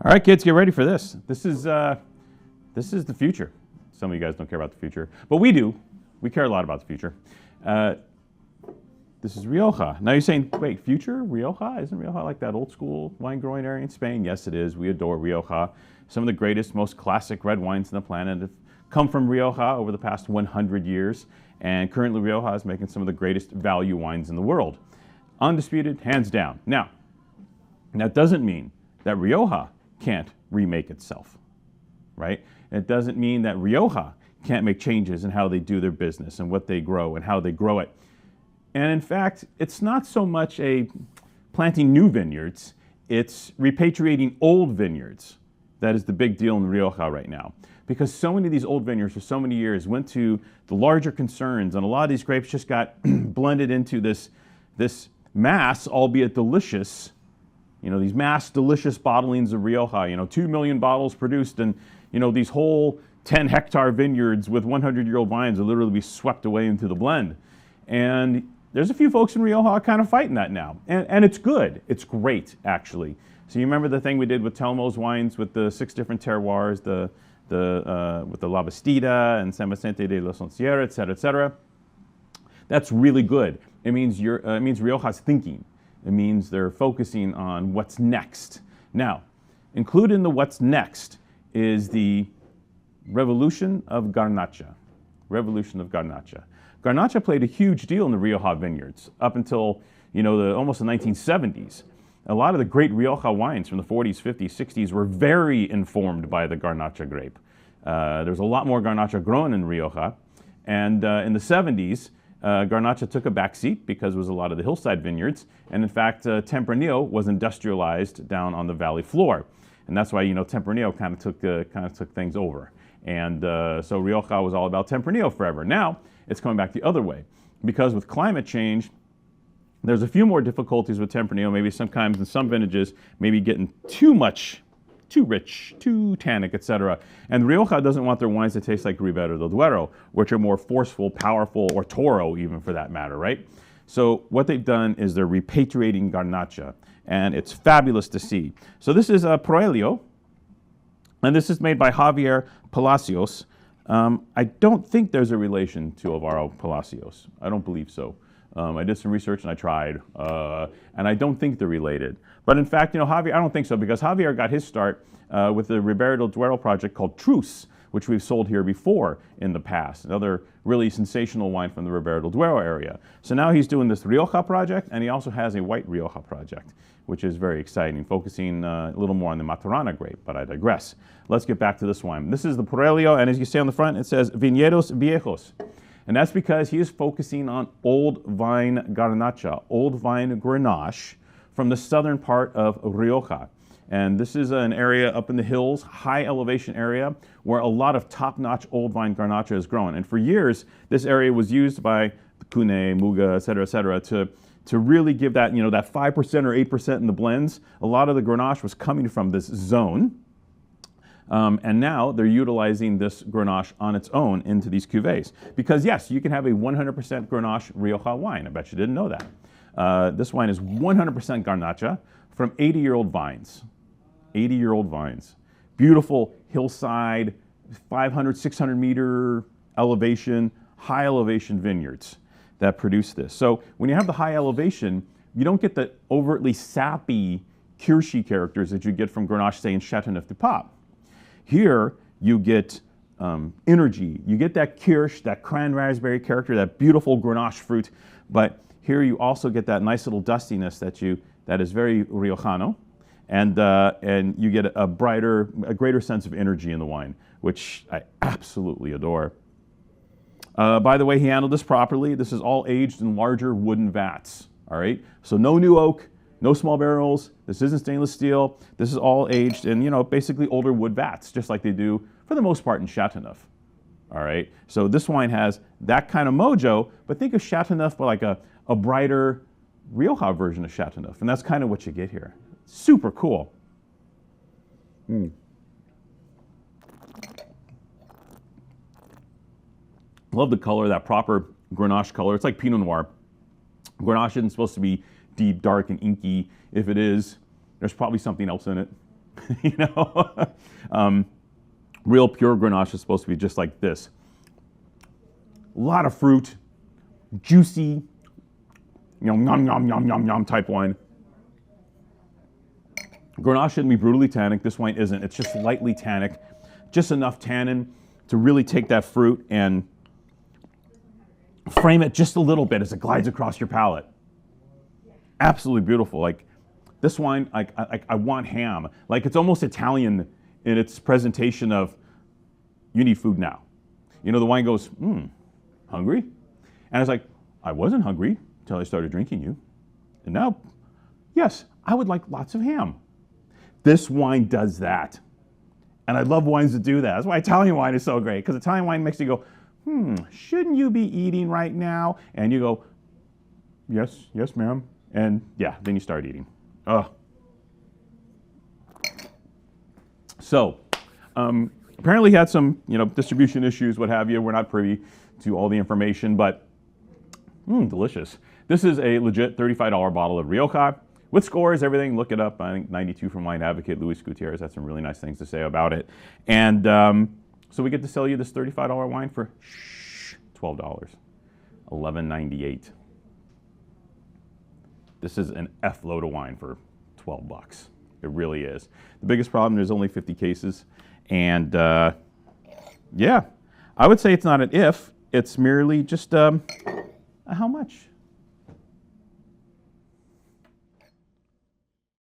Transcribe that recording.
All right, kids, get ready for this. This is the future. Some of you guys don't care about the future, but we do. We care a lot about the future. This is Rioja. Now you're saying, wait, future Rioja? Isn't Rioja like that old school wine growing area in Spain? Yes, it is. We adore Rioja. Some of the greatest, most classic red wines on the planet have come from Rioja over the past 100 years. And currently Rioja is making some of the greatest value wines in the world. Undisputed, hands down. Now, that doesn't mean that Rioja can't remake itself, right? It doesn't mean that Rioja can't make changes in how they do their business and what they grow and how they grow it. And in fact, it's not so much a planting new vineyards, it's repatriating old vineyards. That is the big deal in Rioja right now. Because so many of these old vineyards for so many years went to the larger concerns, and a lot of these grapes just got blended into this mass, albeit delicious, these mass delicious bottlings of Rioja, 2 million bottles produced, and these whole 10-hectare vineyards with 100-year-old vines will literally be swept away into the blend. And there's a few folks in Rioja kind of fighting that now. And it's good. It's great, actually. So you remember the thing we did with Telmo's wines with the 6 different terroirs, with the La Bastida and San Vicente de la Sierra, et cetera, et cetera. That's really good. It means Rioja's thinking. It means they're focusing on what's next. Now, included in the what's next is the revolution of Garnacha. Revolution of Garnacha. Garnacha played a huge deal in the Rioja vineyards up until almost the 1970s. A lot of the great Rioja wines from the 40s, 50s, 60s were very informed by the Garnacha grape. There's a lot more Garnacha grown in Rioja. And in the 70s, Garnacha took a backseat because it was a lot of the hillside vineyards. And in fact, Tempranillo was industrialized down on the valley floor. And that's why, Tempranillo kind of took things over. And so Rioja was all about Tempranillo forever. Now, it's coming back the other way. Because with climate change, there's a few more difficulties with Tempranillo, maybe sometimes in some vintages, maybe getting too much, too rich, too tannic, etc. And Rioja doesn't want their wines to taste like Ribera del Duero, which are more forceful, powerful, or Toro even for that matter, right? So what they've done is they're repatriating Garnacha, and it's fabulous to see. So this is Proelio, and this is made by Javier Palacios. I don't think there's a relation to Alvaro Palacios. I don't believe so. I did some research and I tried, and I don't think they're related. But in fact, Javier, I don't think so, because Javier got his start with the Ribera del Duero project called Truce, which we've sold here before in the past, another really sensational wine from the Ribera del Duero area. So now he's doing this Rioja project, and he also has a white Rioja project, which is very exciting, focusing a little more on the Maturana grape, but I digress. Let's get back to this wine. This is the Purelio, and as you see on the front, it says Viñedos, Viejos. And that's because he is focusing on old vine Garnacha, old vine Grenache from the southern part of Rioja. And this is an area up in the hills, high elevation area, where a lot of top-notch old vine Garnacha is grown. And for years, this area was used by Cune, Muga, et cetera, to really give that, that 5% or 8% in the blends. A lot of the Grenache was coming from this zone. And now they're utilizing this Grenache on its own into these cuvées. Because yes, you can have a 100% Grenache Rioja wine. I bet you didn't know that. This wine is 100% Garnacha from 80-year-old vines. 80-year-old vines. Beautiful hillside, 500, 600 meter elevation, high elevation vineyards that produce this. So when you have the high elevation, you don't get the overtly sappy Kirschy characters that you get from Grenache, say in Châteauneuf-du-Pape. Here, you get energy. You get that kirsch, that cran raspberry character, that beautiful Grenache fruit. But here you also get that nice little dustiness that is very Riojano, and you get a greater sense of energy in the wine, which I absolutely adore. By the way, he handled this properly. This is all aged in larger wooden vats. All right, so no new oak. No small barrels. This isn't stainless steel. This is all aged in, basically older wood vats, just like they do for the most part in Châteauneuf. All right. So this wine has that kind of mojo, but think of Châteauneuf like a brighter Rioja version of Châteauneuf, and that's kind of what you get here. Super cool. Love the color, that proper Grenache color. It's like Pinot Noir. Grenache isn't supposed to be deep, dark, and inky. If it is, there's probably something else in it. you know? Real pure Garnacha is supposed to be just like this. A lot of fruit, juicy, nom nom nom nom nom type wine. Garnacha shouldn't be brutally tannic. This wine isn't. It's just lightly tannic, just enough tannin to really take that fruit and frame it just a little bit as it glides across your palate. Absolutely beautiful. Like this wine, I want ham. Like it's almost Italian in its presentation of, you need food now. You know, the wine goes, hungry? And I was like, I wasn't hungry until I started drinking you. And now, yes, I would like lots of ham. This wine does that. And I love wines that do that. That's why Italian wine is so great, because Italian wine makes you go, shouldn't you be eating right now? And you go, yes, ma'am. And yeah, then you start eating. Ugh. So, apparently he had some, distribution issues, what have you. We're not privy to all the information, but delicious. This is a legit $35 bottle of Rioja. With scores, everything, look it up. I think 92 from Wine Advocate. Luis Gutierrez had some really nice things to say about it. And so we get to sell you this $35 wine for $12, $11.98. This is an F load of wine for 12 bucks. It really is. The biggest problem, there's only 50 cases. And yeah, I would say it's not an if, it's merely just how much?